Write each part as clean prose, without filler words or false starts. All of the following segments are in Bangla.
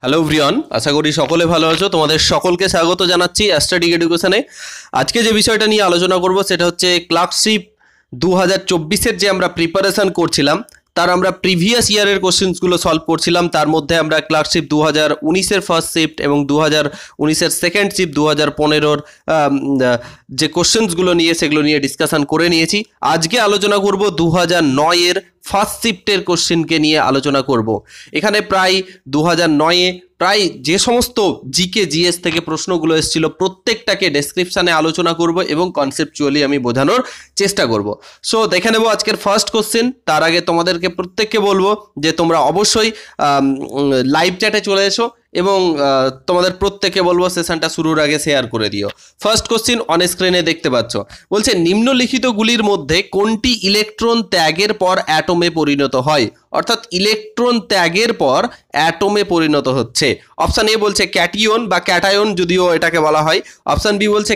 হ্যালো এভরিওয়ান, আশা করি সকলে ভালো আছো। তোমাদের সকলকে স্বাগত জানাচ্ছি অ্যাস্ট্রাডিক এডুকেশনে। আজকে যে বিষয়টা নিয়ে আলোচনা করব সেটা হচ্ছে ক্লার্কশিপ 2024-এর যে আমরা প্রিপারেশন করছিলাম তার আমরা প্রিভিয়াস ইয়ারের কোশ্চেন্সগুলো সলভ করছিলাম। তার মধ্যে আমরা ক্লার্কশিপ 2019-এর ফার্স্ট শিফট এবং 2019-এর সেকেন্ড শিফট 2015-র যে কোশ্চেন্সগুলো নিয়ে সেগুলো নিয়ে ডিসকাশন করে নিয়েছি। আজকে আলোচনা করব 2009-এর ফার্স্ট শিফটের কোশ্চেনকে নিয়ে আলোচনা করব। এখানে প্রায় 2009-এ প্রায় যে সমস্ত জিকে জিএস থেকে প্রশ্নগুলো এসেছিল প্রত্যেকটাকে ডেসক্রিপশানে আলোচনা করব এবং কনসেপচুয়ালি আমি বোঝানোর চেষ্টা করব। সো দেখে নেব আজকের ফার্স্ট কোশ্চেন। তার আগে তোমাদেরকে প্রত্যেককে বলবো যে তোমরা অবশ্যই লাইভ চ্যাটে চলে এসো এবং তোমাদের প্রত্যেকে বলবো সেশনটা শুরুর আগে শেয়ার করে দিও। ফার্স্ট কোশ্চেন অন স্ক্রিনে দেখতে পাচ্ছ, বলছে নিম্নলিখিতগুলির মধ্যে কোনটি ইলেকট্রন ত্যাগের পর অ্যাটমে পরিণত হয়, অর্থাৎ ইলেকট্রন ত্যাগের পর অ্যাটমে পরিণত হচ্ছে। অপশান এ বলছে ক্যাটিয়ন বা ক্যাটায়ন, যদিও এটাকে বলা হয়। অপশান বি বলছে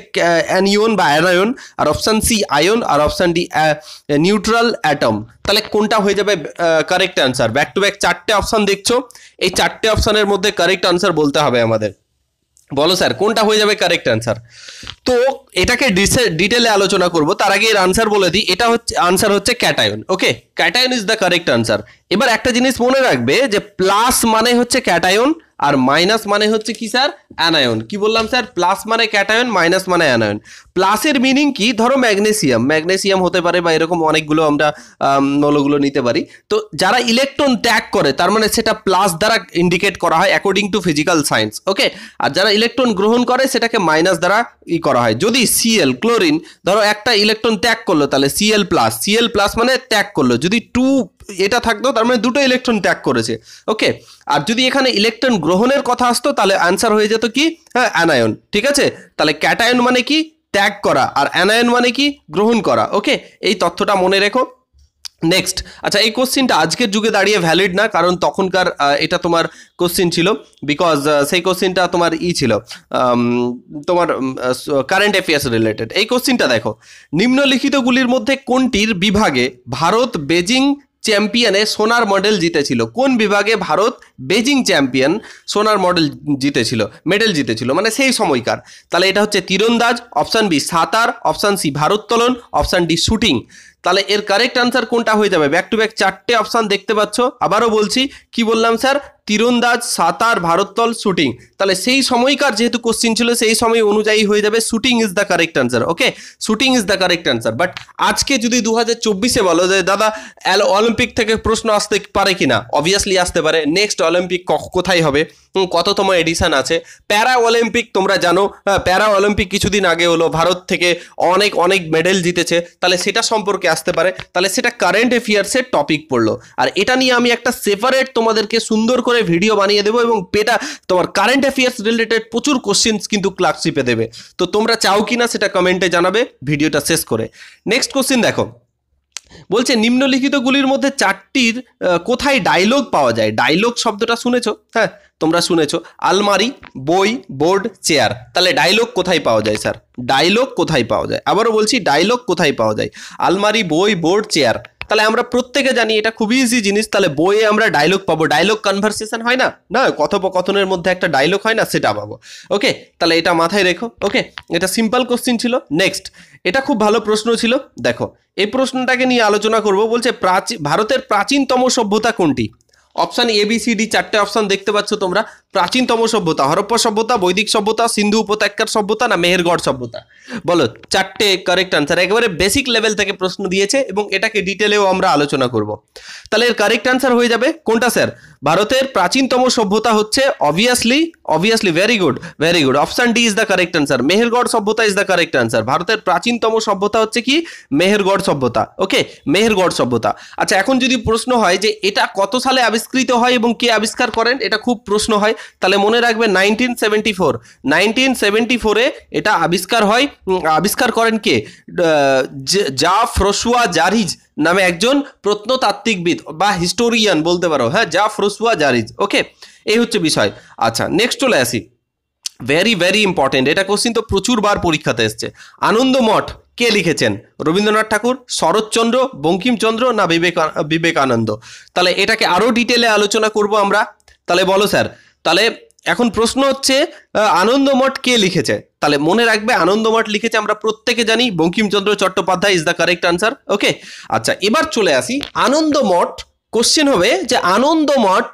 অ্যানিয়ন বা অ্যানায়ন, আর অপশান সি আয়ন, আর অপশান ডি নিউট্রাল অ্যাটম। তাহলে কোনটা হয়ে যাবে correct answer? Back to back চারটে অপশান দেখছো, এই চারটে অপশানের মধ্যে কারেক্ট আনসার বলতে হবে আমাদের। বলো স্যার কোনটা হয়ে যাবে কারেক্ট অ্যান্সার? তো এটাকে ডিটেলে আলোচনা করব। তার আগে এর আনসার বলে দিই, এটা হচ্ছে আনসার হচ্ছে cation. Okay, cation is the correct answer. এবার একটা জিনিস মনে রাখবে যে প্লাস মানে হচ্ছে ক্যাটায়ন আর মাইনাস মানে হচ্ছে কি স্যার? অ্যানায়ন। কি বললাম স্যার? প্লাস মানে ক্যাটায়ন, মাইনাস মানে অ্যানায়ন। প্লাসের মিনিং কি? ধরো ম্যাগনেসিয়াম হতে পারে বা এরকম অনেকগুলো আমরা মৌলগুলো নিতে পারি। তো যারা ইলেকট্রন ত্যাগ করে তার মানে সেটা প্লাস দ্বারা ইন্ডিকেট করা হয় অ্যাকর্ডিং টু ফিজিক্যাল সায়েন্স। ওকে, আর যারা ইলেকট্রন গ্রহণ করে সেটাকে মাইনাস দ্বারা করা হয়। যদি সিএল ক্লোরিন ধরো একটা ইলেকট্রন ত্যাগ করলো তাহলে সিএল প্লাস মানে ত্যাগ করলো। যদি টু এটা থাকতো তার মানে দুটো ইলেকট্রন ত্যাগ করেছে। ওকে, আর যদি এখানে ইলেকট্রন গ্রহণের কথা আসতো তাহলে আনসার হয়ে যেত কি? হ্যাঁ, অ্যানায়ন। ঠিক আছে, তাহলে ক্যাটায়ন মানে কি? ত্যাগ করা, আর অ্যানায়ন মানে কি? গ্রহণ করা। ওকে, এই তথ্যটা মনে রেখো। নেক্সট, আচ্ছা এই কোশ্চিনটা আজকের যুগে দাঁড়িয়ে ভ্যালিড না, কারণ তখনকার এটা তোমার কোশ্চিন ছিল, বিকজ সেই কোশ্চিনটা তোমার ছিল তোমার কারেন্ট অ্যাফেয়ার্স রিলেটেড। এই কোশ্চিনটা দেখো, নিম্নলিখিতগুলির মধ্যে কোনটির বিভাগে ভারত বেজিং চ্যাম্পিয়নে সোনার মেডেল জিতেছিল? কোন বিভাগে ভারত বেজিং চ্যাম্পিয়ন সোনার মেডেল জিতেছিল মানে সেই সময়কার? তাহলে এটা হচ্ছে তীরন্দাজ, অপশান বি সাঁতার, অপশান সি ভারোত্তোলন, অপশান ডি শুটিং। তাহলে এর কারেক্ট আনসার কোনটা হয়ে যাবে? ব্যাক টু ব্যাক চারটে অপশান দেখতে পাচ্ছ। আবারও বলছি, কি বললাম স্যার? তীরন্দাজ, সাঁতার, ভারোত্তোলন, শুটিং। তাহলে সেই সময়কার যেহেতু কোশ্চিন ছিল সেই সময় অনুযায়ী হয়ে যাবে shooting is the correct answer. Okay, shooting is the correct answer. But আজকে যদি 2024-এ বলো যে দাদা অলিম্পিক থেকে প্রশ্ন আসতে পারে কিনা, অবভিয়াসলি আসতে পারে। নেক্সট অলিম্পিক কোথায় হবে, কততম এডিশন আছে? প্যারা অলিম্পিক তোমরা জানো, প্যারা অলিম্পিক কিছুদিন আগে হলো, ভারত থেকে অনেক মেডেল জিতেছে, তাহলে সেটা সম্পর্কে আসতে পারে। তাহলে সেটা কারেন্ট অ্যাফেয়ার্সের টপিক পড়লো, আর এটা নিয়ে আমি একটা সেপারেট তোমাদেরকে সুন্দর করে ভিডিও বানিয়ে দেবো এবং এটা তোমার কারেন্ট অ্যাফেয়ার্স রিলেটেড প্রচুর কোশ্চেন্স কিন্তু ক্লার্কশিপে দেবে। তো তোমরা চাও কিনা সেটা কমেন্টে জানাবে ভিডিওটা শেষ করে। নেক্সট কোশ্চেন দেখো, বলছে নিম্নলিখিতগুলির মধ্যে চারটির কোথায় ডায়লগ পাওয়া যায়? ডায়লগ শব্দটা শুনেছো? হ্যাঁ, তোমরা শুনেছো। আলমারি, বই, বোর্ড, চেয়ার। তাহলে ডায়লগ কোথায় পাওয়া যায় স্যার? ডায়লগ কোথায় পাওয়া যায়? আবারও বলছি, ডায়লগ কোথায় পাওয়া যায়? আলমারি, বই, বোর্ড, চেয়ার। তাহলে আমরা প্রত্যেকে জানি এটা খুবই ইজি জিনিস। তাহলে বইয়ে আমরা ডায়লগ পাবো। ডায়লগ কনভারসেশন হয় না, কথোপকথনের মধ্যে একটা ডায়লগ হয় না, সেটা পাবো। ওকে, তাহলে এটা মাথায় রেখো। ওকে, এটা সিম্পল কোশ্চিন ছিল। নেক্সট, এটা খুব ভালো প্রশ্ন ছিল। দেখো এই প্রশ্নটাকে নিয়ে আলোচনা করব। বলছে ভারতের প্রাচীনতম সভ্যতা কোনটি? Option A B C D, চারটে অপশান দেখতে পাচ্ছ তোমরা। প্রাচীনতম সভ্যতা হরপ্পা সভ্যতা, বৈদিক সভ্যতা, সিন্ধু উপত্যকার সভ্যতা, না মেহেরগড় সভ্যতা? বলো চারটে কারেক্ট আনসার। একেবারে বেসিক লেভেল থেকে প্রশ্ন দিয়েছে এবং এটাকে ডিটেলেও আমরা আলোচনা করব। তাহলে এর কারেক্ট আনসার হয়ে যাবে কোনটা স্যার? ভারতের প্রাচীনতম সভ্যতা হচ্ছে obviously very good option D is the correct answer. Mehrgarh সভ্যতা ইজ দ্য কারেক্ট আনসার। ভারতের প্রাচীনতম সভ্যতা হচ্ছে কি? মেহেরগড় সভ্যতা। ওকে, মেহেরগড় সভ্যতা। আচ্ছা, এখন যদি প্রশ্ন হয় যে এটা কত সালে আবিষ্কৃত হয় এবং কে আবিষ্কার করেন, এটা খুব প্রশ্ন হয়। তাহলে মনে রাখবে 1974-এ এটা আবিষ্কার করেন কে? জাফরোসুয়া জারিজ নামে একজন প্রত্নতাত্ত্বিকবিদ বা হিস্টোরিয়ান বলতে পারো। হ্যাঁ, জাফরোসুয়া জারিজ। ওকে, এই হচ্ছে বিষয়। আচ্ছা, নেক্সট চলে আসি। ভেরি ইম্পর্টেন্ট, এটা কোশ্চিন তো প্রচুর বার পরীক্ষাতে এসছে। আনন্দমঠ কে লিখেছেন? রবীন্দ্রনাথ ঠাকুর, শরৎচন্দ্র, বঙ্কিমচন্দ্র, না বিবেকানন্দ? তাহলে এটাকে আরো ডিটেলে আলোচনা করব আমরা। তাহলে বলো স্যার তাহলে এখন প্রশ্ন হচ্ছে আনন্দমঠ কে লিখেছে? তাহলে মনে রাখবে আনন্দমঠ লিখেছে আমরা প্রত্যেকে জানি Bankimchandra Chattopadhyay is the correct answer. Okay, আচ্ছা এবার চলে আসি আনন্দমঠ। কোশ্চেন হবে যে আনন্দমঠ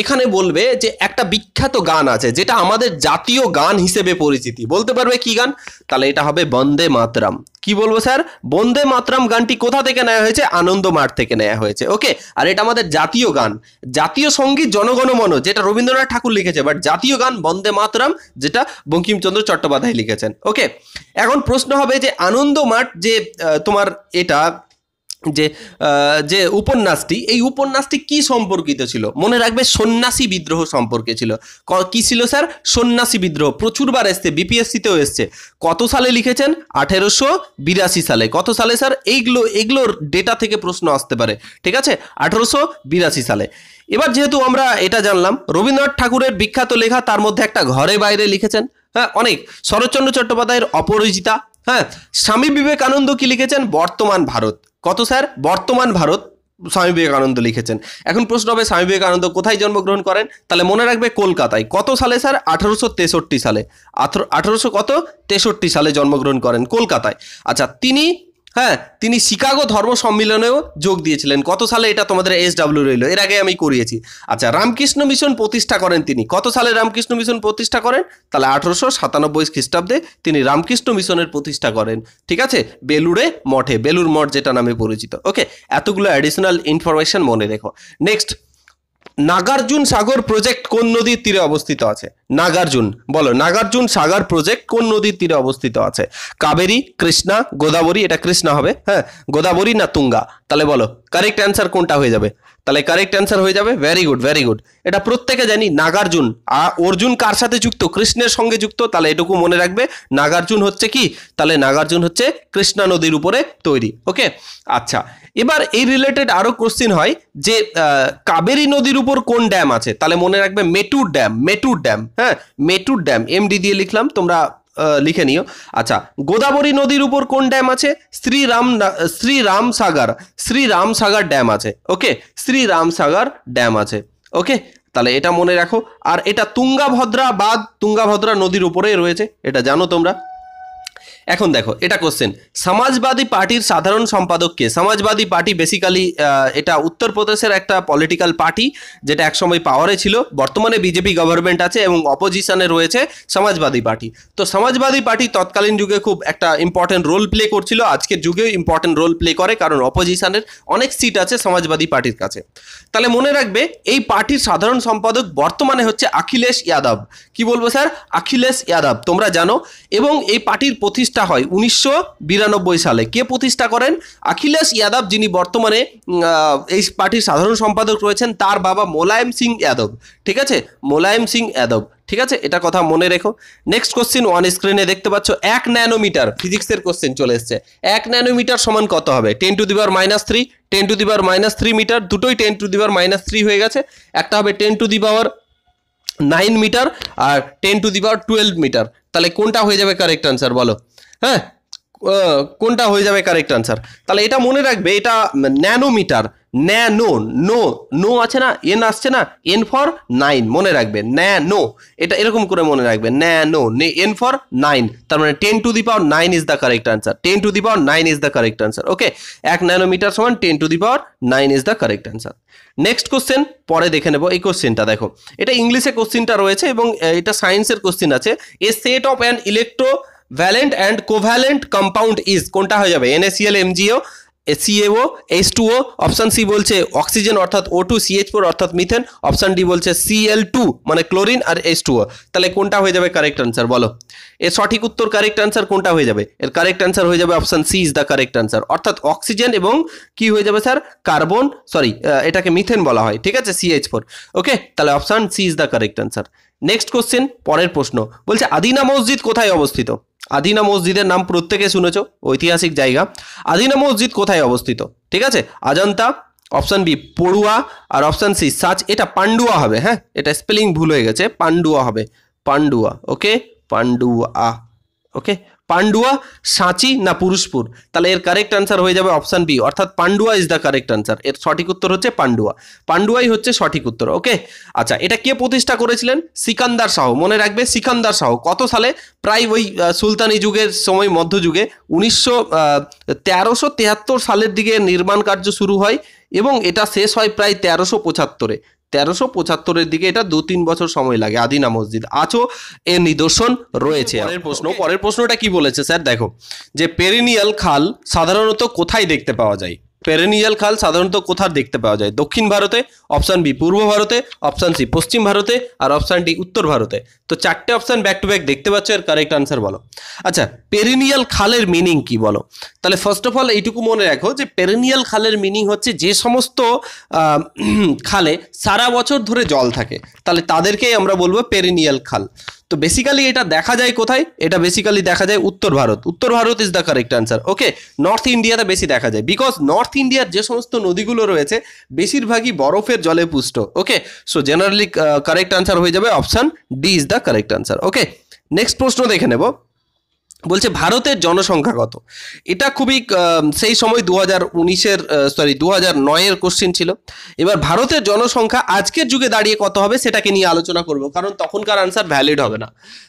এখানে বলবে যে একটা বিখ্যাত গান আছে যেটা আমাদের জাতীয় গান হিসেবে পরিচিতি, বলতে পারবে কি গান? তাহলে এটা হবে বন্দে মাতরম। কি বলবো স্যার? বন্দে মাতরম গানটি কোথা থেকে নেওয়া হয়েছে? আনন্দমঠ থেকে নেওয়া হয়েছে। ওকে, আর এটা আমাদের জাতীয় গান। জাতীয় সঙ্গীত জনগণমন যেটা রবীন্দ্রনাথ ঠাকুর লিখেছে, বাট জাতীয় গান বন্দে মাতরম যেটা বঙ্কিমচন্দ্র চট্টোপাধ্যায় লিখেছেন। ওকে, এখন প্রশ্ন হবে যে আনন্দমঠ যে তোমার এটা যে উপন্যাসটি, এই উপন্যাসটি কি সম্পর্কিত ছিল? মনে রাখবে সন্ন্যাসী বিদ্রোহ সম্পর্কে ছিল। কি ছিল স্যার? সন্ন্যাসী বিদ্রোহ। প্রচুরবার এসছে, বিপিএসসিতেও এসছে। কত সালে লিখেছেন? 1882 সালে। কত সালে স্যার? এইগুলোর ডেটা থেকে প্রশ্ন আসতে পারে, ঠিক আছে? 1882 সালে। এবার যেহেতু আমরা এটা জানলাম রবীন্দ্রনাথ ঠাকুরের বিখ্যাত লেখা, তার মধ্যে একটা ঘরে বাইরে লিখেছেন, হ্যাঁ অনেক। শরৎচন্দ্র চট্টোপাধ্যায়ের অপরাজিতা, হ্যাঁ। স্বামী বিবেকানন্দ কি লিখেছেন? বর্তমান ভারত। কত স্যার? বর্তমান ভারত স্বামী বিবেকানন্দ লিখেছেন। এখন প্রশ্ন হবে স্বামী বিবেকানন্দ কোথায় জন্মগ্রহণ করেন? তাহলে মনে রাখবে কলকাতায়। কত সালে স্যার? 1863 সালে। 1863 সালে জন্মগ্রহণ করেন কলকাতায়। আচ্ছা তিনি শিকাগো ধর্ম সম্মেলনেও যোগ দিয়েছিলেন। কত সালে? এটা তোমাদের SW রইল, এর আগে আমি করিয়েছি। আচ্ছা, রামকৃষ্ণ মিশন প্রতিষ্ঠা করেন তিনি। কত সালে রামকৃষ্ণ মিশন প্রতিষ্ঠা করেন? তাহলে 1897 খ্রিস্টাব্দে তিনি রামকৃষ্ণ মিশনের প্রতিষ্ঠা করেন, ঠিক আছে? বেলুড়ে মঠে, বেলুড় মঠ যেটা নামে পরিচিত। ওকে, এতগুলো অ্যাডিশনাল ইনফরমেশন মনে রেখো। নেক্সট, নাগার্জুন সাগর প্রজেক্ট কোন নদীর তীরে অবস্থিত আছে? নাগার্জুন, বলো নাগার্জুন সাগর প্রজেক্ট কোন নদীর তীরে অবস্থিত আছে? কাবেরী, কৃষ্ণা, গোদাবরী? এটা কৃষ্ণা হবে, হ্যাঁ। গোদাবরী না তুঙ্গা? তাহলে বলো কারেক্ট অ্যান্সার কোনটা হয়ে যাবে? তাহলে কারেক্ট অ্যান্সার হয়ে যাবে, ভেরি গুড ভেরি গুড। এটা প্রত্যেকে জানি নাগার্জুন। অর্জুন কার সাথে যুক্ত? কৃষ্ণের সঙ্গে যুক্ত। তাহলে এটুকু মনে রাখবে, নাগার্জুন হচ্ছে কি? তাহলে নাগার্জুন হচ্ছে কৃষ্ণা নদীর উপরে তৈরি। ওকে, আচ্ছা এবার এই রিলেটেড আরো কোশ্চিন হয় যে কাবেরী নদীর উপর কোন ড্যাম আছে? তাহলে মনে রাখবে মেটুর ড্যাম, মেটুর ড্যাম, হ্যাঁ মেটুর ড্যাম। এমডি দিয়ে লিখলাম, তোমরা লিখে নিও। আচ্ছা, গোদাবরী নদীর উপর কোন ড্যাম আছে? শ্রীরামসাগর ড্যাম আছে। ওকে, শ্রীরামসাগর ড্যাম আছে। ওকে, তাহলে এটা মনে রাখো। আর এটা তুঙ্গাভদ্রা নদীর উপরে রয়েছে, এটা জানো তোমরা। এখন দেখো এটা কোশ্চেন, সমাজবাদী পার্টির সাধারণ সম্পাদক কে? সমাজবাদী পার্টি বেসিক্যালি এটা উত্তরপ্রদেশের একটা পলিটিক্যাল পার্টি যেটা একসময় পাওয়ারে ছিল। বর্তমানে বিজেপি গভর্নমেন্ট আছে এবং অপোজিশনে রয়েছে সমাজবাদী পার্টি। তো সমাজবাদী পার্টি তৎকালীন যুগে খুব একটা ইম্পর্টেন্ট রোল প্লে করছিল, আজকের যুগেও ইম্পর্টেন্ট রোল প্লে করে, কারণ অপোজিশনের অনেক সিট আছে সমাজবাদী পার্টির কাছে। তাহলে মনে রাখবে এই পার্টির সাধারণ সম্পাদক বর্তমানে হচ্ছে অখিলেশ যাদব। কি বলবো স্যার? অখিলেশ যাদব, তোমরা জানো। এবং এই পার্টির প্রতিষ্ঠা হয় 1992 সালে। কে প্রতিষ্ঠা করেন? অখিলেশ যাদব, যিনি বর্তমানে এই পার্টির সাধারণ সম্পাদক রয়েছেন। তার বাবা মোলায়েম সিং যাদব, ঠিক আছে? মোলায়েম সিং যাদব, ঠিক আছে? এটা কথা মনে রেখো। নেক্সট কোশ্চেন অন স্ক্রিনে দেখতে পাচ্ছ, 1 ন্যানোমিটার, ফিজিক্সের কোশ্চেন চলে এসছে। 1 ন্যানোমিটার সমান কত হবে? 10⁻³ 10⁻³ মিটার, দুটোই 10⁻³ হয়ে গেছে। একটা হবে 10⁻৯ মিটার আর 10⁻12 মিটার। তাহলে কোনটা হয়ে যাবে কারেক্ট আনসার বলো? হ্যাঁ, কোনটা হয়ে যাবে কারেক্ট আনসার? তাহলে এটা মনে রাখবে, এটা ন্যানোমিটার। নো আছে না, এন আসছে না, এন ফর 9 মনে রাখবে, ন্যানো। এটা এরকম করে মনে রাখবে, ন্যানো, এন ফর 9, তার মানে 10⁹ is the correct answer. 10⁹ is the correct answer. Okay, 1 nanometre সমান 10⁹ is the correct answer. Next question পরে দেখে নেব। এই কোশ্চেনটা দেখো, এটা ইংলিশে কোশ্চেনটা রয়েছে এবং এটা সায়েন্সের কোশ্চেন আছে। A set of an electrovalent and covalent compound is, কোনটা হয়ে যাবে? NaCl MgO CaO H2O। Option C বলছে অক্সিজেন অর্থাৎ O2, CH4 অর্থাৎ মিথেন। অপশন ডি বলছে Cl2 মানে ক্লোরিন আর H2O। তাহলে কোনটা হয়ে যাবে কারেক্ট আনসার বলো? এর সঠিক উত্তর কারেক্ট আনসার কোনটা হয়ে যাবে? এর কারেক্ট আনসার হয়ে যাবে option C is the correct answer. অর্থাৎ অক্সিজেন এবং কি হয়ে যাবে স্যার? কার্বন, সরি এটাকে মিথেন বলা হয়, ঠিক আছে? CH4। ওকে, তাহলে option C is the correct answer. Next question, পরের প্রশ্ন বলছে আদিনা মসজিদ কোথায় অবস্থিত? আদিনা মসজিদের নাম প্রত্যেকে শুনেছো, ঐতিহাসিক জায়গা। আদিনা মসজিদ কোথায় অবস্থিত? ঠিক আছে, অজন্তা, অপশন বি পড়ুয়া আর অপশন সি সাচ। এটা পান্ডুয়া হবে, হ্যাঁ এটা স্পেলিং ভুল হয়ে গেছে, পান্ডুয়া হবে, পান্ডুয়া। ওকে, পান্ডুয়া। ওকে, পান্ডুয়া, সাঁচি না পুরুষপুর? তাহলে এর কারেক্ট আনসার হয়ে যাবে অপশন বি, অর্থাৎ Pandua is the correct answer. এর সঠিক উত্তর হচ্ছে পান্ডুয়া, পান্ডুয়াই হচ্ছে সঠিক উত্তর। ওকে, আচ্ছা, এটা কে প্রতিষ্ঠা করেছিলেন? সিকান্দার শাহ। মনে রাখবে সিকান্দার শাহ কত সালে? প্রায় ওই সুলতানি যুগের সময়, মধ্যযুগে 1373 সালের দিকে নির্মাণ কার্য শুরু হয় এবং এটা শেষ হয় প্রায় 1375-এ। 1375-এর দিকে এটা 2-3 বছর সময় লাগে। আদিনা মসজিদ আজও এর নিদর্শন রয়েছে। পরের প্রশ্নটা কি বলেছে স্যার? দেখো, যে পেরিনিয়াল খাল সাধারণত কোথায় দেখতে পাওয়া যায়? পেরিনিয়াল খাল সাধারণত কোথায় দেখতে পাওয়া যায়? দক্ষিণ ভারতে, অপশন বি পূর্ব ভারতে, অপশন সি পশ্চিম ভারতে, আর অপশন ডি উত্তর ভারতে। তো চারটে অপশন ব্যাক টু ব্যাক দেখতে পাচ্ছ, এর কারেক্ট আনসার বলো। আচ্ছা, পেরিনিয়াল খালের মিনিং কি বলো? তাহলে ফার্স্ট অফ অল এইটুকু মনে রাখো যে পেরিনিয়াল খালের মিনিং হচ্ছে যে সমস্ত খালে সারা বছর ধরে জল থাকে, তাহলে তাদেরকেই আমরা বলবো পেরিনিয়াল খাল। তো বেসিক্যালি এটা দেখা যায় কোথায়? এটা বেসিক্যালি দেখা যায় উত্তর ভারত। উত্তর Bharat is the correct answer. Okay, north ইন্ডিয়াতে বেশি দেখা যায়, বিকজ নর্থ ইন্ডিয়ার যে সমস্ত নদীগুলো রয়েছে বেশিরভাগই বরফের জলে পুষ্ট। ওকে, সো জেনারেলি কারেক্ট আনসার হয়ে যাবে option D is the correct answer. Okay, next প্রশ্ন দেখে নেব। বলছে ভারতের জনসংখ্যা কত? এটা খুবই সেই সময় 2009-এর কোশ্চেন ছিল। এবার ভারতের জনসংখ্যা আজকের যুগে দাঁড়িয়ে কত হবে সেটাকে নিয়ে আলোচনা করব, কারণ তখনকার আনসার ভ্যালিড হবে না।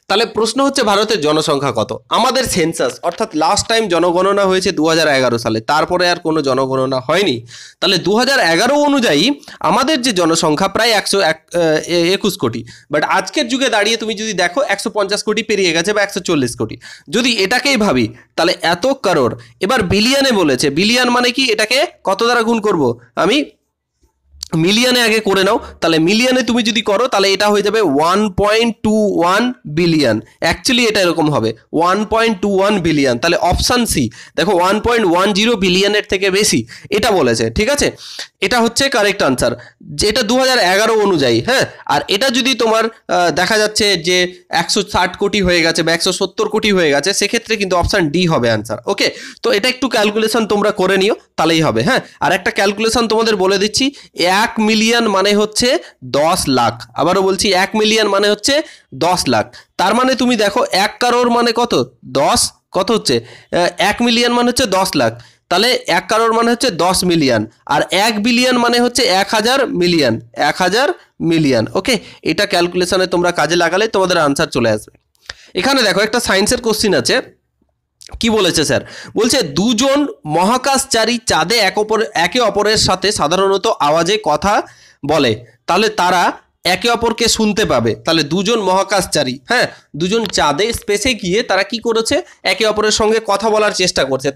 তাহলে প্রশ্ন হচ্ছে ভারতের জনসংখ্যা কত? আমাদের সেন্সাস অর্থাৎ লাস্ট টাইম জনগণনা হয়েছে 2011 সালে, তারপরে আর কোনো জনগণনা হয়নি। তাহলে 2011 অনুযায়ী আমাদের যে জনসংখ্যা প্রায় 121 কোটি, বাট আজকের যুগে দাঁড়িয়ে তুমি যদি দেখো 150 কোটি পেরিয়ে গেছে বা 140 কোটি। যদি এটাকেই ভাবি তাহলে এত করোড়। এবার বিলিয়নে বলেছে, বিলিয়ন মানে কি? এটাকে কত দ্বারা গুণ করব? আমি মিলিয়নে আগে করে নাও। তাহলে মিলিয়নে তুমি যদি করো তাহলে এটা হয়ে যাবে 1.21 বিলিয়ন। অ্যাকচুয়ালি এটা এরকম হবে 1.21 বিলিয়ন। তাহলে অপশান সি দেখো 1.10 বিলিয়নের থেকে বেশি এটা বলেছে। ঠিক আছে, এটা হচ্ছে কারেক্ট আনসার, যেটা 2011 অনুযায়ী। হ্যাঁ, আর এটা যদি তোমার দেখা যাচ্ছে যে 160 কোটি হয়ে গেছে বা 170 কোটি হয়ে গেছে, সেক্ষেত্রে কিন্তু অপশান ডি হবে আনসার। ওকে, তো এটা একটু ক্যালকুলেশন তোমরা করে নিও, তাহলেই হবে। হ্যাঁ, আর একটা ক্যালকুলেশন তোমাদের বলে দিচ্ছি, 1 মিলিয়ন মানে হচ্ছে 10 লাখ। আবারও বলছি, 1 মিলিয়ন মানে হচ্ছে 10 লাখ। তার মানে তুমি দেখো 1 কারোর মানে কত? 10, কত হচ্ছে? 1 মিলিয়ন মানে হচ্ছে 10 লাখ। তাহলে 1 কারোর মানে হচ্ছে 10 মিলিয়ন, আর 1 বিলিয়ন মানে হচ্ছে 1000 মিলিয়ন। 1000 মিলিয়ন। ওকে, এটা ক্যালকুলেশনে তোমরা কাজে লাগালে তোমাদের আনসার চলে আসবে। এখানে দেখো একটা সায়েন্সের কোশ্চিন আছে। কি বলেছে স্যার? বলছে দুজন মহাকাশচারী চাঁদে একে অপরের সাথে সাধারণত আওয়াজে কথা বলে, তাহলে তারা একে অপরকে শুনতে পাবে। তাহলে দুজন মহাকাশচারী, হ্যাঁ, দুজন চাঁদে স্পেসে গিয়ে তারা কি করেছে? একে অপরের সঙ্গে কথা বলার চেষ্টা করছে।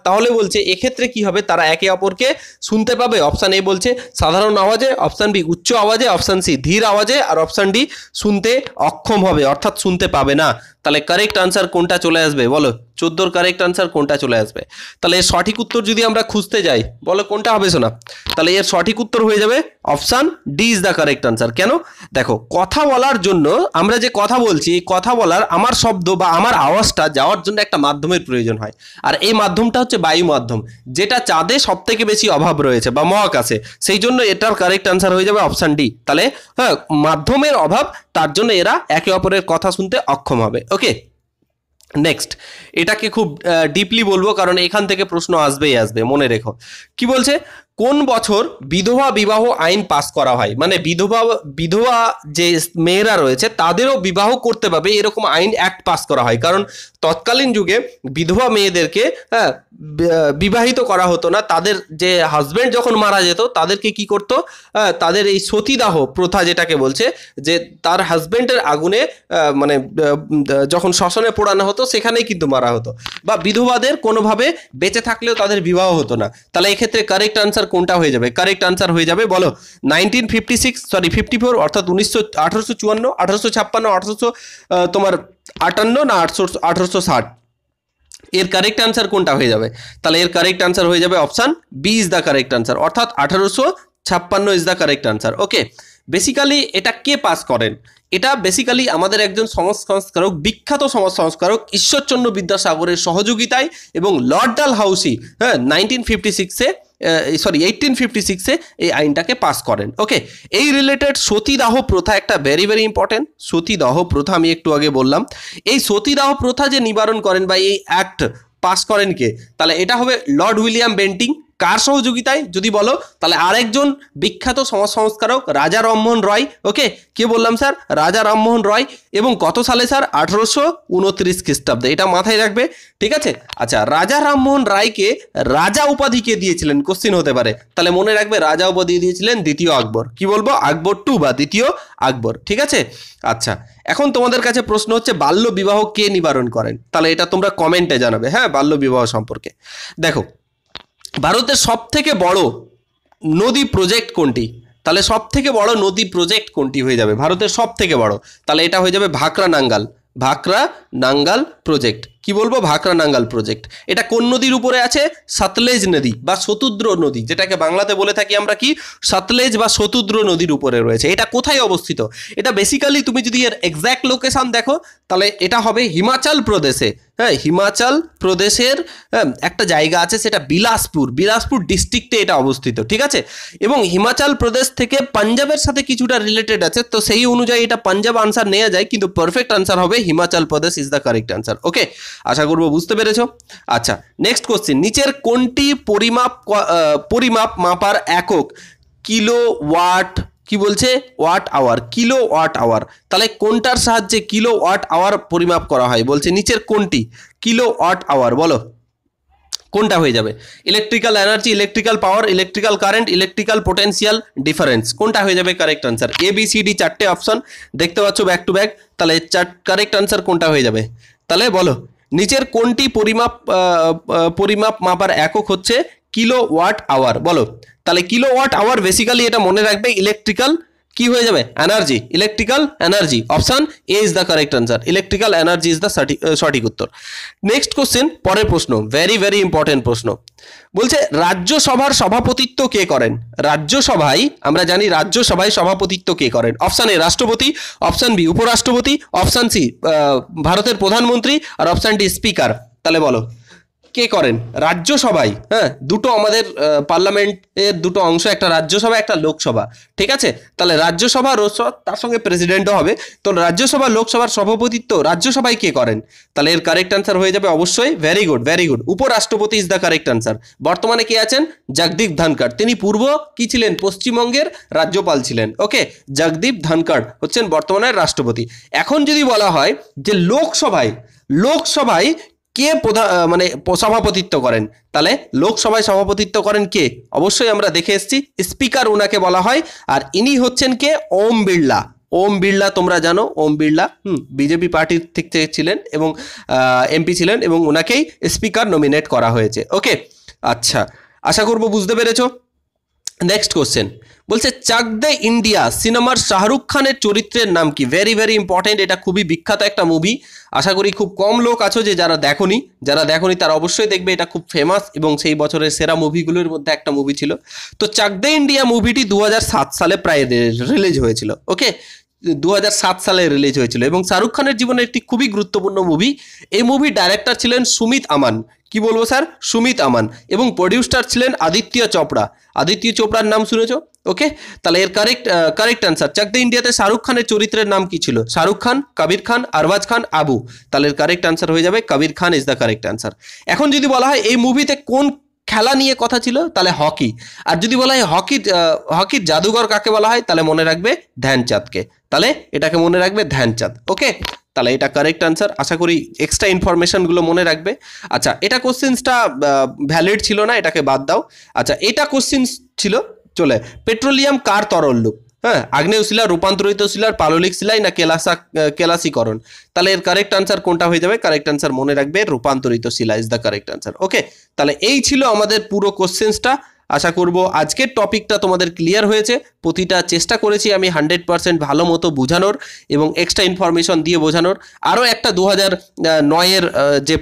তাহলে বলছে এক্ষেত্রে কি হবে? তারা একে অপরকে শুনতে পাবে। অপশান এ বলছে সাধারণ আওয়াজে, অপশান বি উচ্চ আওয়াজে, অপশান সি ধীর আওয়াজে, আর অপশান ডি শুনতে অক্ষম হবে, অর্থাৎ শুনতে পাবে না। তাহলে কারেক্ট আনসার কোনটা চলে আসবে বলো? 14 কারেক্ট আনসার কোনটা চলে আসবে? তাহলে এর সঠিক উত্তর যদি আমরা খুঁজতে যাই, বলো কোনটা হবে শোনা? তাহলে এর সঠিক উত্তর হয়ে যাবে option D is the correct answer. কেন? দেখো, কথা বলার জন্য আমরা যে কথা বলছি, কথা বলার আমার শব্দ বা আমার আওয়াজটা যাওয়ার জন্য একটা মাধ্যমের প্রয়োজন হয়, আর এই মাধ্যমটা হচ্ছে বায়ু মাধ্যম, যেটা চাঁদে সব থেকে বেশি অভাব রয়েছে বা মহাকাশে। সেই জন্য এটার কারেক্ট আনসার হয়ে যাবে অপশান ডি। তাহলে হ্যাঁ, মাধ্যমের অভাব, তার জন্য এরা একে অপরের কথা শুনতে অক্ষম হবে। ওকে, নেক্সট এটাকে খুব ডিপলি বলবো, কারণ এখান থেকে প্রশ্ন আসবেই আসবে, মনে রেখো। কি বলছে? কোন বছর বিধবা বিবাহ আইন পাস করা হয়? মানে বিধবা যে মেয়েরা রয়েছে তাদেরও বিবাহ করতে পারবে এরকম আইন অ্যাক্ট পাস করা হয়। কারণ তৎকালীন যুগে বিধবা মেয়েদেরকে বিবাহিত করা হতো না। তাদের যে হাজব্যান্ড যখন মারা যেত তাদেরকে কি করতো? তাদের এই সতীদাহ প্রথা যেটাকে বলছে, যে তার হাজব্যান্ডের আগুনে মানে যখন শ্মশানে পোড়ানো হতো সেখানেই কিন্তু মারা হতো, বা বিধবাদের কোনোভাবে বেঁচে থাকলেও তাদের বিবাহ হতো না। তাহলে এক্ষেত্রে কারেক্ট আনসার কোনটা হয়ে যাবে? কারেক্ট আনসার হয়ে যাবে বলো 1954, অর্থাৎ 1854, 1856, 1800 তোমার 58 না 1860? এর কারেক্ট আনসার কোনটা হয়ে যাবে? তাহলে এর কারেক্ট আনসার হয়ে যাবে option B is the correct answer, অর্থাৎ 1856 is the correct answer. Okay, basically এটা কে পাস করেন? এটা বেসিক্যালি আমাদের একজন সমাজ সংস্কারক, বিখ্যাত সমাজ সংস্কারক ঈশ্বরচন্দ্র বিদ্যাসাগরের সহযোগিতায় এবং লর্ড ডালহাউসি 1956-এ সরি 1856-এ এই আইনটাকে পাস করেন। ওকে, এই রিলেটেড সতীদাহ প্রথা একটা ভেরি ভেরি ইম্পর্টেন্ট। সতীদাহ প্রথা আমি একটু আগে বললাম, এই সতীদাহ প্রথা যে নিবারণ করেন বা এই অ্যাক্ট পাস করেন কে, তাহলে এটা হবে লর্ড উইলিয়াম বেন্টিং। কার সহযোগিতায় যদি বলো, তাহলে আরেকজন বিখ্যাত সমাজ সংস্কারক রাজা রামমোহন রয়। ওকে, কে বললাম স্যার? রাজা রামমোহন রয়। এবং কত সালে স্যার? 1829 খ্রিস্টাব্দে, এটা মাথায় রাখবে, ঠিক আছে? আচ্ছা, রাজা রামমোহন রায়কে রাজা উপাধি কে দিয়েছিলেন? কোশ্চিন হতে পারে, তাহলে মনে রাখবে রাজা উপাধি দিয়েছিলেন দ্বিতীয় আকবর। কি বলবো? আকবর টু বা দ্বিতীয় আকবর, ঠিক আছে? আচ্ছা, এখন তোমাদের কাছে প্রশ্ন হচ্ছে বাল্য বিবাহ কে নিবারণ করেন? তাহলে এটা তোমরা কমেন্টে জানাবে, হ্যাঁ, বাল্য বিবাহ সম্পর্কে। দেখো, ভারতের সব থেকে বড় নদী প্রজেক্ট কোনটি? তাহলে সব থেকে বড় নদী প্রজেক্ট কোনটি হয়ে যাবে ভারতের সব থেকে বড়? তাহলে এটা হয়ে যাবে ভাকরা নাঙ্গাল। ভাকরা নাঙ্গাল প্রজেক্ট। কি বলবো? ভাকরা নাঙ্গাল প্রজেক্ট। এটা কোন নদীর উপরে আছে? সতলেজ নদী বা শতুদ্র নদী, যেটাকে বাংলাতে বলে থাকি আমরা কি? সতলেজ বা শতুদ্র নদীর উপরে রয়েছে। এটা কোথায় অবস্থিত? এটা বেসিক্যালি তুমি যদি এর এক্স্যাক্ট লোকেশন দেখো, তাহলে এটা হবে হিমাচল প্রদেশে। হ্যাঁ, হিমাচল প্রদেশের একটা জায়গা আছে, সেটা বিলাসপুর। বিলাসপুর ডিস্ট্রিক্টে এটা অবস্থিত, ঠিক আছে? এবং হিমাচল প্রদেশ থেকে পাঞ্জাবের সাথে কিছুটা রিলেটেড আছে, তো সেই অনুযায়ী এটা পাঞ্জাব আনসার নেওয়া যায়, কিন্তু পারফেক্ট আনসার হবে Himachal Pradesh is the correct answer. ওকে, আশা করবো বুঝতে পেরেছো। আচ্ছা, নেক্সট কোশ্চেন, নিচের কোনটি পরিমাপ মাপার একক কিলো ওয়াট? কি বলছে? Watt hour, kilo watt hour. তাহলে কোনটার সাহায্যে কিলো ওয়াট আওয়ার পরিমাপ করা হয়? বলছে নিচের কোনটি কিলো ওয়াট আওয়ার? বলো কোনটা হয়ে যাবে? Electrical energy, electrical power, electrical current, electrical potential difference, কোনটা হয়ে যাবে কারেক্ট আনসার? এ বি সি ডি চারটে অপশন দেখতে পাচ্ছ ব্যাক টু ব্যাক, তাহলে কারেক্ট আনসার কোনটা হয়ে যাবে? তাহলে বলো নিচের কোনটি পরিমাপ মাপার একক হচ্ছে কিলো ওয়াট আওয়ার? বলো তাহলে কিলো ওয়াট আওয়ার বেসিক্যালি এটা মনে রাখবে ইলেকট্রিক্যাল কি হয়ে যাবে? Energy, electrical energy. Option A is the correct answer, electrical energy is the সঠিক উত্তর। নেক্সট কোশ্চেন, পরের প্রশ্ন, ভেরি ভেরি ইম্পর্টেন্ট প্রশ্ন। বলছে রাজ্যসভার সভাপতিত্ব কে করেন? রাজ্যসভায় আমরা জানি রাজ্যসভায় সভাপতিত্ব কে করেন? অপশন এ রাষ্ট্রপতি, অপশন বি উপরাষ্ট্রপতি, অপশন সি ভারতের প্রধানমন্ত্রী, আর অপশন ডি স্পিকার। তাহলে বলো কে করেন রাজ্যসভায়? হ্যাঁ, দুটো আমাদের পার্লামেন্টের দুটো অংশ, একটা রাজ্যসভা একটা লোকসভা, ঠিক আছে? তাহলে রাজ্যসভা তার সঙ্গে প্রেসিডেন্টও হবে, তো রাজ্যসভা লোকসভার সভাপতিত্ব রাজ্যসভায় কে করেন? তাহলে এর কারেক্ট আনসার হয়ে যাবে অবশ্যই, ভেরি গুড ভেরি গুড, উপরাষ্ট্রপতি ইজ দ্য কারেক্ট আনসার। বর্তমানে কে আছেন? জগদীপ ধনখড়, তিনি পূর্ব কি ছিলেন? পশ্চিমবঙ্গের রাজ্যপাল ছিলেন। ওকে, জগদীপ ধনখড় হচ্ছেন বর্তমানের রাষ্ট্রপতি। এখন যদি বলা হয় যে লোকসভায় কে সভাপতিত্ব করেন, তাহলে লোকসভায় সভাপতিত্ব করেন কে? অবশ্যই আমরা দেখে এসেছি, স্পিকার ওনাকে বলা হয়। আর ইনি হচ্ছেন কে? ওম বিড়লা। ওম বিড়লা তোমরা জানো, ওম বিড়লা বিজেপি পার্টির থেকে ছিলেন এবং এমপি ছিলেন, এবং ওনাকেই স্পিকার নমিনেট করা হয়েছে। ওকে, আচ্ছা, আশা করবো বুঝতে পেরেছো। নেক্সট কোশ্চেন বলছে চাক দে ইন্ডিয়া সিনেমার শাহরুখ খানের চরিত্রের নাম কি? ভেরি ভেরি ইম্পর্টেন্ট, এটা খুবই বিখ্যাত একটা মুভি। আশা করি খুব কম লোক আছো যে যারা দেখোনি তারা অবশ্যই দেখবে, এটা খুব ফেমাস এবং সেই বছরের সেরা মুভিগুলোর মধ্যে একটা মুভি ছিল। তো চাক দে ইন্ডিয়া মুভিটি 2007 সালে প্রায় রিলিজ হয়েছিল। ওকে, 2007 সালে রিলিজ হয়েছিল এবং শাহরুখ খানের জীবনে একটি খুবই গুরুত্বপূর্ণ মুভি। এই মুভির ডাইরেক্টর ছিলেন সুমিত আমান। কি বলবো স্যার? সুমিত আমান। এবং প্রডিউসার ছিলেন আদিত্য চোপড়া। আদিত্য চোপড়ার নাম শুনেছো? ওকে, তাহলে এর কারেক্ট আনসার চাক দে ইন্ডিয়াতে শাহরুখ খানের চরিত্রের নাম কি ছিল? শাহরুখ খান, কবির খান, আরবাজ খান, আবু। তাহলে এর কারেক্ট আনসার হয়ে যাবে Kabir Khan is the correct answer. এখন যদি বলা হয় এই মুভিতে কোন খেলা নিয়ে কথা ছিল, তাহলে হকি। আর যদি বলা হয় হকির জাদুঘর কাকে বলা হয়, তাহলে মনে রাখবে ধ্যানচাঁদকে। তাহলে এটাকে মনে রাখবে ধ্যানচাঁদ। ওকে, তাহলে এটা কারেক্ট আনসার। আশা করি এক্সট্রা ইনফরমেশনগুলো মনে রাখবে। আচ্ছা, এটা কোশ্চেন্সটা ভ্যালিড ছিল না, এটাকে বাদ দাও। আচ্ছা, এটা কোশ্চেন ছিল, চলে পেট্রোলিয়াম কার তরল রূপ? হ্যাঁ, আগ্নেয় শিলা, রূপান্তরিত শিলার, পাললিক শিলাই না কেলাসীকরণ? তাহলে এর কারেক্ট আনসার কোনটা হয়ে যাবে? কারেক্ট আনসার মনে রাখবে রূপান্তরিত শিলা ইজ দ্য কারেক্ট আনসার। ওকে, তাহলে এই ছিল আমাদের পুরো কোশ্চেন্সটা। আশা করব আজকের টপিকটা তোমাদের ক্লিয়ার হয়েছে। প্রতিটা চেষ্টা করেছি আমি 100% ভালো মতো বোঝানোর এবং এক্সট্রা ইনফরমেশন দিয়ে বোঝানোর। আরও একটা 2009-এর যে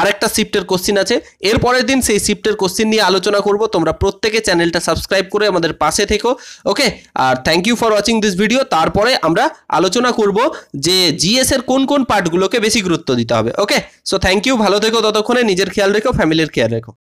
আরেকটা শিফটের কোশ্চিন আছে, এর পরের দিন সেই শিফটের কোশ্চিন নিয়ে আলোচনা করব। তোমরা প্রত্যেকে চ্যানেলটা সাবস্ক্রাইব করে আমাদের পাশে থেকো। ওকে, আর thank you for watching this video. তারপরে আমরা আলোচনা করব যে জিএস এর কোন কোন পার্টগুলোকে বেশি গুরুত্ব দিতে হবে। ওকে, সো থ্যাংক ইউ, ভালো থেকো, ততক্ষণে নিজের খেয়াল রেখো, ফ্যামিলির খেয়াল রেখো।